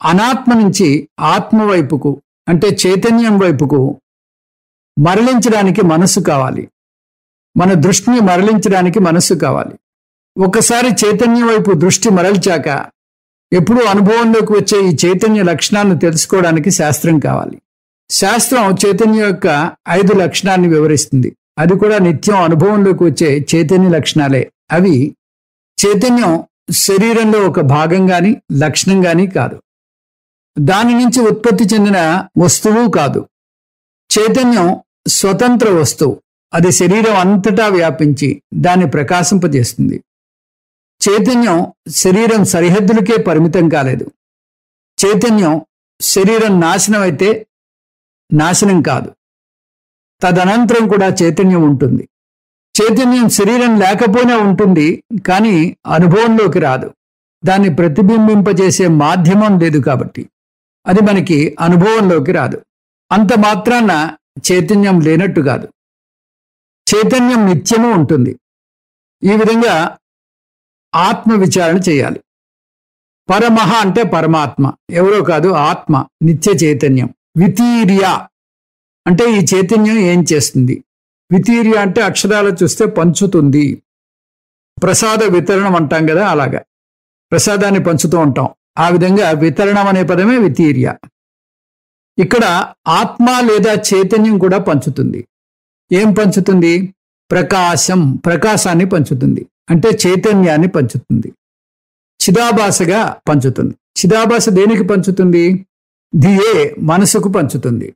అనాత్మ నుంచి ఆత్మ వైపుకు, అంటే చైతన్యం వైపుకు మరలించడానికి మనస్సు కావాలి. మన దృష్టిని మరలించడానికి మనస్సు కావాలి. ఒకసారి చైతన్యం వైపు దృష్టి మరల్చాక ఎప్పుడూ అనుభవంలోకి వచ్చే ఈ చైతన్య లక్షణాలను తెలుసుకోవడానికి శాస్త్రం కావాలి. శాస్త్రం చైతన్యం యొక్క 5 లక్షణాన్ని వివరిస్తుంది. అది కూడా నిత్యం అనుభవంలోకి వచ్చే చైతన్య లక్షణాలే. అవి చైతన్యం శరీరంలో ఒక భాగం గాని లక్షణం గాని కాదు. దాని నుంచి ఉత్పత్తి చెందిన వస్తువు కాదు. చైతన్యం స్వతంత్ర వస్తువు. అది శరీరం అంతటా వ్యాపించి దాన్ని ప్రకాశింపజేస్తుంది. చైతన్యం శరీరం సరిహద్దులకే పరిమితం కాలేదు. చైతన్యం శరీరం నాశనం అయితే నాశనం కాదు, తదనంతరం కూడా చైతన్యం ఉంటుంది. చైతన్యం శరీరం లేకపోయినా ఉంటుంది, కానీ అనుభవంలోకి రాదు. దాన్ని ప్రతిబింబింపజేసే మాధ్యమం లేదు కాబట్టి అది మనకి అనుభవంలోకి రాదు. అంత మాత్రాన చైతన్యం లేనట్టు కాదు. చైతన్యం నిత్యము ఉంటుంది. ఈ విధంగా ఆత్మ విచారణ చేయాలి. పరమహ అంటే పరమాత్మ, ఎవరో కాదు, ఆత్మ, నిత్య చైతన్యం. వితీర్య అంటే ఈ చైతన్యం ఏం చేస్తుంది? వితీర్య అంటే అక్షరాలు చూస్తే పంచుతుంది. ప్రసాద వితరణం అంటాం కదా, అలాగా ప్రసాదాన్ని పంచుతూ ఉంటాం. ఆ విధంగా వితరణం అనే పదమే వితీర్య. ఇక్కడ ఆత్మ లేదా చైతన్యం కూడా పంచుతుంది. ఏం పంచుతుంది? ప్రకాశం, ప్రకాశాన్ని పంచుతుంది, అంటే చైతన్యాన్ని పంచుతుంది. చిదాభాసగా పంచుతుంది. చిదాభాస దేనికి పంచుతుంది? ధియే, మనసుకు పంచుతుంది.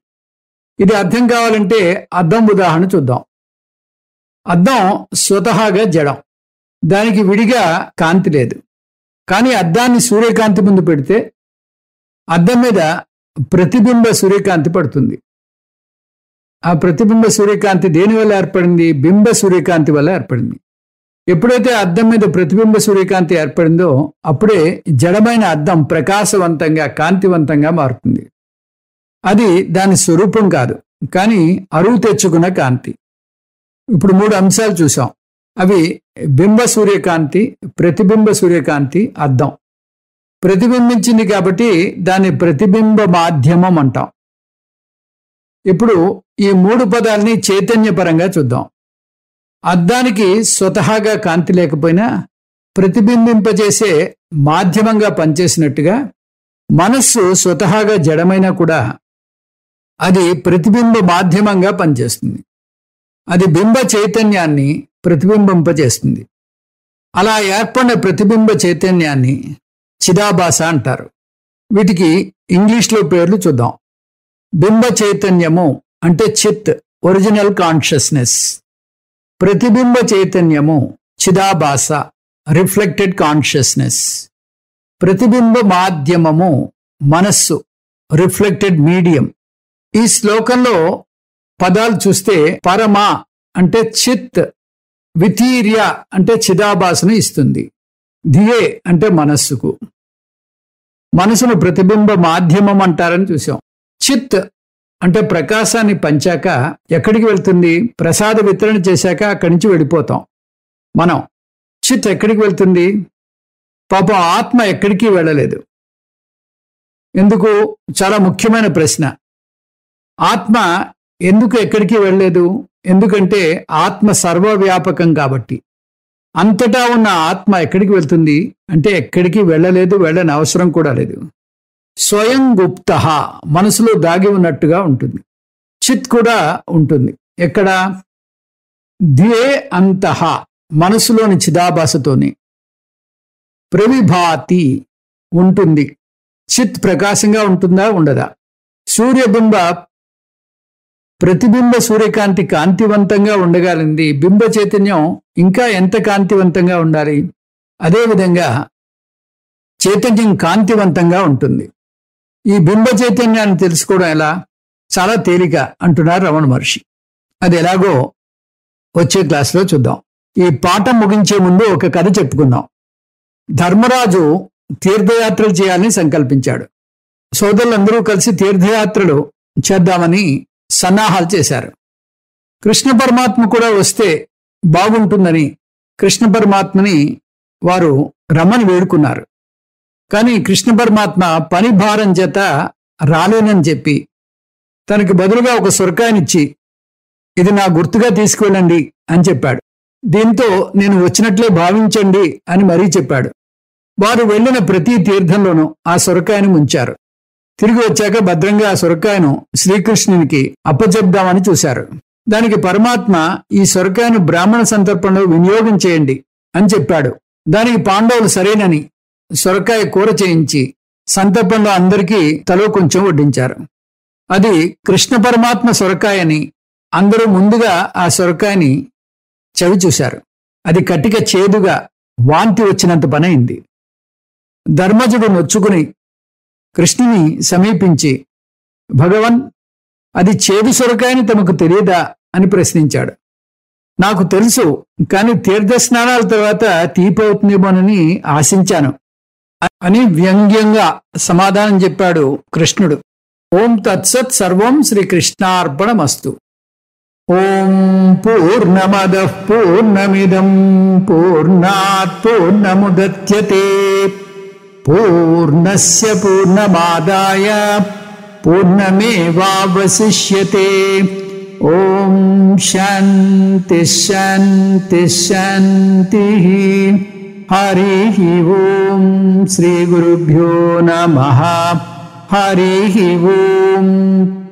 ఇది అర్థం కావాలంటే అద్దం ఉదాహరణ చూద్దాం. అద్దం స్వతహాగా జడం, దానికి విడిగా కాంతి లేదు. కానీ అద్దాన్ని సూర్యకాంతి ముందు పెడితే అద్దం మీద ప్రతిబింబ సూర్యకాంతి పడుతుంది. ఆ ప్రతిబింబ సూర్యకాంతి దేని వల్ల ఏర్పడింది? బింబ సూర్యకాంతి వల్ల ఏర్పడింది. ఎప్పుడైతే అద్దం మీద ప్రతిబింబ సూర్యకాంతి ఏర్పడిందో అప్పుడే జడమైన అద్దం ప్రకాశవంతంగా, కాంతివంతంగా మారుతుంది. అది దాని స్వరూపం కాదు, కానీ అరువు తెచ్చుకున్న కాంతి. ఇప్పుడు 3 అంశాలు చూసాం. అవి బింబ సూర్యకాంతి, ప్రతిబింబ సూర్యకాంతి, అద్దం. ప్రతిబింబించింది కాబట్టి దాన్ని ప్రతిబింబ మాధ్యమం అంటాం. ఇప్పుడు ఈ 3 పదాలని చైతన్యపరంగా చూద్దాం. అద్దానికి స్వతహాగా కాంతి లేకపోయినా ప్రతిబింబింపజేసే మాధ్యమంగా పనిచేసినట్టుగా మనస్సు స్వతహాగా జడమైనా కూడా అది ప్రతిబింబ మాధ్యమంగా పనిచేస్తుంది. అది బింబ చైతన్యాన్ని ప్రతిబింబింపజేస్తుంది. అలా ఏర్పడిన ప్రతిబింబ చైతన్యాన్ని చిదాభాస అంటారు. వీటికి ఇంగ్లీష్లో పేర్లు చూద్దాం. బింబ చైతన్యము అంటే చిత్, ఒరిజినల్ కాన్షియస్నెస్. ప్రతిబింబ చైతన్యము చిదాభాస, రిఫ్లెక్టెడ్ కాన్షియస్నెస్. ప్రతిబింబ మాధ్యమము మనస్సు, రిఫ్లెక్టెడ్ మీడియం. ఈ శ్లోకంలో పదాలు చూస్తే పరమ అంటే చిత్, వితీర్య అంటే చిదాభాసను ఇస్తుంది. ధియే అంటే మనస్సుకు. మనసును ప్రతిబింబ మాధ్యమం అంటారని చూసాం. చిత్ అంటే ప్రకాశాన్ని పంచాక ఎక్కడికి వెళ్తుంది? ప్రసాద వితరణ చేశాక అక్కడి నుంచి వెళ్ళిపోతాం మనం. చిత్ ఎక్కడికి వెళ్తుంది? పాపం ఆత్మ ఎక్కడికి వెళ్ళలేదు. ఎందుకు? చాలా ముఖ్యమైన ప్రశ్న. ఆత్మ ఎందుకు ఎక్కడికి వెళ్ళలేదు? ఎందుకంటే ఆత్మ సర్వవ్యాపకం కాబట్టి. అంతటా ఉన్న ఆత్మ ఎక్కడికి వెళ్తుంది అంటే ఎక్కడికి వెళ్ళలేదు, వెళ్ళని అవసరం కూడా లేదు. స్వయం గుప్త, మనసులో దాగి ఉన్నట్టుగా ఉంటుంది. చిత్ కూడా ఉంటుంది. ఎక్కడ? ధ్యే అంతః, మనసులోని చిదాభాసతోని. ప్రవిభాతి, ఉంటుంది. చిత్ ప్రకాశంగా ఉంటుందా, ఉండదా? సూర్యబింబ ప్రతిబింబ సూర్యకాంతి కాంతివంతంగా ఉండగలిగింది. బింబ చైతన్యం ఇంకా ఎంత కాంతివంతంగా ఉండాలి? అదేవిధంగా చైతన్యం కాంతివంతంగా ఉంటుంది. ఈ బింబ చైతన్యాన్ని తెలుసుకోవడం ఎలా? చాలా తేలిక అంటున్నారు రమణ మహర్షి. అది ఎలాగో వచ్చే క్లాస్లో చూద్దాం. ఈ పాఠం ముగించే ముందు ఒక కథ చెప్పుకుందాం. ధర్మరాజు తీర్థయాత్రలు చేయాలని సంకల్పించాడు. సోదరులందరూ కలిసి తీర్థయాత్రలు చేద్దామని సన్నాహాలు చేశారు. కృష్ణ పరమాత్మ కూడా వస్తే బాగుంటుందని కృష్ణ పరమాత్మని వారు రమ్మని వేడుకున్నారు. కానీ కృష్ణ పరమాత్మ పని భారం చేత రాలేనని చెప్పి తనకి బదులుగా ఒక సొరకాయనిచ్చి ఇది నా గుర్తుగా తీసుకువెళ్ళండి అని చెప్పాడు. దీంతో నేను వచ్చినట్లే భావించండి అని మరీ చెప్పాడు. వారు వెళ్ళిన ప్రతి తీర్థంలోనూ ఆ సొరకాయను ముంచారు. తిరిగి వచ్చాక భద్రంగా ఆ సొరకాయను శ్రీకృష్ణునికి అప్పచెప్దామని చూశారు. దానికి పరమాత్మ ఈ సొరకాయను బ్రాహ్మణ సంతర్పణలో వినియోగం చేయండి అని చెప్పాడు. దానికి పాండవులు సరేనని సొరకాయ కూర చేయించి సంతర్పణలో అందరికీ తలో కొంచెం వడ్డించారు. అది కృష్ణ పరమాత్మ సొరకాయని అందరూ ముందుగా ఆ సొరకాయని చవి చూశారు. అది కటిక చేదుగా వాంతి వచ్చినంత పనైంది. ధర్మజుడు నొచ్చుకుని కృష్ణుని సమీపించి, భగవన్, అది చేదు సొరకాయని తమకు తెలియదా అని ప్రశ్నించాడు. నాకు తెలుసు, కానీ తీర్థస్నానాల తర్వాత తీపవుతుందేమోనని ఆశించాను అని వ్యంగ్యంగా సమాధానం చెప్పాడు కృష్ణుడు. ఓం తత్సత్, సర్వం శ్రీకృష్ణార్పణమస్తు. ఓం పూర్ణమదః పూర్ణమిదం పూర్ణాత్ పూర్ణముదచ్యతే పూర్ణస్య పూర్ణమాదాయ పూర్ణమేవావశిష్యతే. ఓం శాంతి శాంతి శాంతి. హరి ఓం. శ్రీ గురుభ్యో నమః. హరి ఓం.